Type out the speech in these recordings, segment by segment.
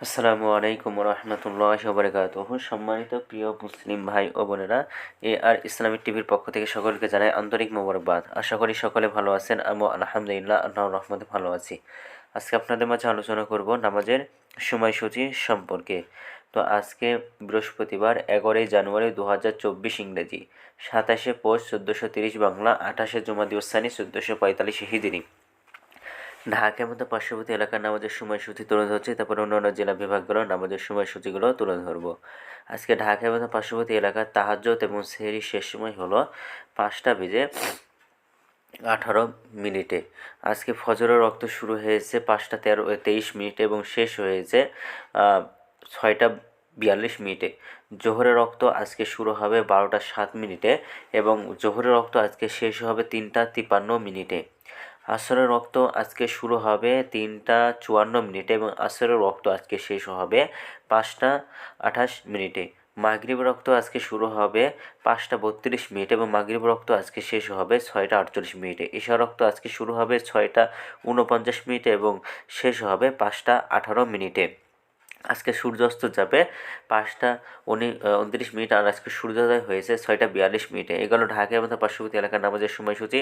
আসসালামু আলাইকুম রহমতুল্লাহ বারকাতুহু। সম্মানিত প্রিয় মুসলিম ভাই ও বোনেরা, আর ইসলামিক টিভির পক্ষ থেকে সকলকে জানাই আন্তরিক মোবারকবাদ। আশা করি সকলে ভালো আছেন। আমি আলহামদুলিল্লাহ আল্লাহর রহমতে ভালো আছি। আজকে আপনাদের মাঝে আলোচনা করব নামাজের সময়সূচি সম্পর্কে। তো আজকে বৃহস্পতিবার 11 জানুয়ারি 2024 ইংরেজি, 27 পৌষ 1430 বাংলা, 28 জুমাদি উসানি 1445 হিজরি। ঢাকার মতো পার্শ্ববর্তী এলাকার নামাজের সময়সূচি তুলে ধরছি, তারপর অন্যান্য জেলা বিভাগগুলোর নামাজের সময়সূচিগুলো তুলে ধরবো। আজকে ঢাকার মতো পার্শ্ববর্তী এলাকার তাহাজ্জুদ এবং সেহরির শেষ সময় হলো 5টা বেজে 18 মিনিটে। আজকে ফজরের রক্ত শুরু হয়েছে 5টা 23 মিনিটে এবং শেষ হয়েছে 6টা 42 মিনিটে। জোহরের রক্ত আজকে শুরু হবে 12টা 7 মিনিটে এবং জোহরের রক্ত আজকে শেষ হবে 3টা 53 মিনিটে। আসরের রক্ত আজকে শুরু হবে 3টা 54 মিনিটে এবং আসরের রক্ত আজকে শেষ হবে 5টা 28 মিনিটে। মাগরিবের রক্ত আজকে শুরু হবে 5টা 32 মিনিট এবং মাগরিবের রক্ত আজকে শেষ হবে 6টা 48 মিনিটে। ঈশার রক্ত আজকে শুরু হবে 6টা 49 মিনিটে এবং শেষ হবে 5টা 18 মিনিটে। আজকে সূর্যাস্ত যাবে 5টা 29 মিনিট আর আজকে সূর্যোদয় হয়েছে 6টা 42 মিনিটে। এগুলো ঢাকার মতো পার্শ্ববর্তী এলাকার নামাজের সময়সূচি।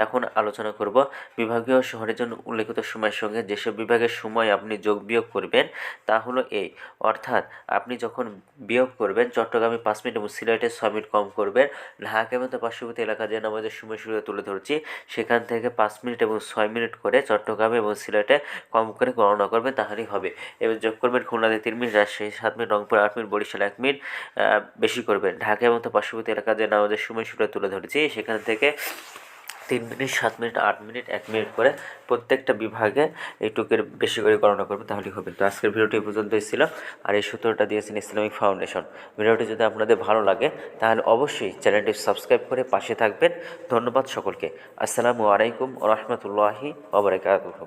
এখন আলোচনা করব বিভাগীয় শহরের জন্য উল্লেখিত সময়ের সঙ্গে যেসব বিভাগের সময় আপনি যোগ বিয়োগ করবেন তা হলো এই। অর্থাৎ আপনি যখন বিয়োগ করবেন চট্টগ্রামে 5 মিনিট এবং সিলেটে 6 মিনিট কম করবেন। ঢাকার মতো পার্শ্ববর্তী এলাকা যে নামাজের সময়সূচি তুলে ধরছি সেখান থেকে 5 মিনিট এবং 6 মিনিট করে চট্টগ্রামে এবং সিলেটে কম করে গণনা করবেন, তাহলেই হবে। এবার যোগ করবেন খুলনাতে 3 minute, Rajshahi 7 minute, Rangpur 8 minute, Barishal 1 minute বেশি করবেন। ঢাকার মতো পার্শ্ববর্তী এলাকা যে নামাজের সময়সূচি তুলে ধরেছি সেখান থেকে 3 মিনিট, 7 মিনিট, 8 মিনিট, 1 মিনিট করে প্রত্যেকটা বিভাগে এইটুকের বেশি করে গণনা করবে, তাহলেই হবে। তো আজকের ভিডিওটি এই পর্যন্তই ছিল। আর এই সূত্রটা দিয়েছেন ইসলামিক ফাউন্ডেশন। ভিডিওটি যদি আপনাদের ভালো লাগে তাহলে অবশ্যই চ্যানেলটি সাবস্ক্রাইব করে পাশে থাকবেন। ধন্যবাদ সকলকে। আসসালামু আলাইকুম ওয়া রাহমাতুল্লাহি ওয়া বারাকাতুহু।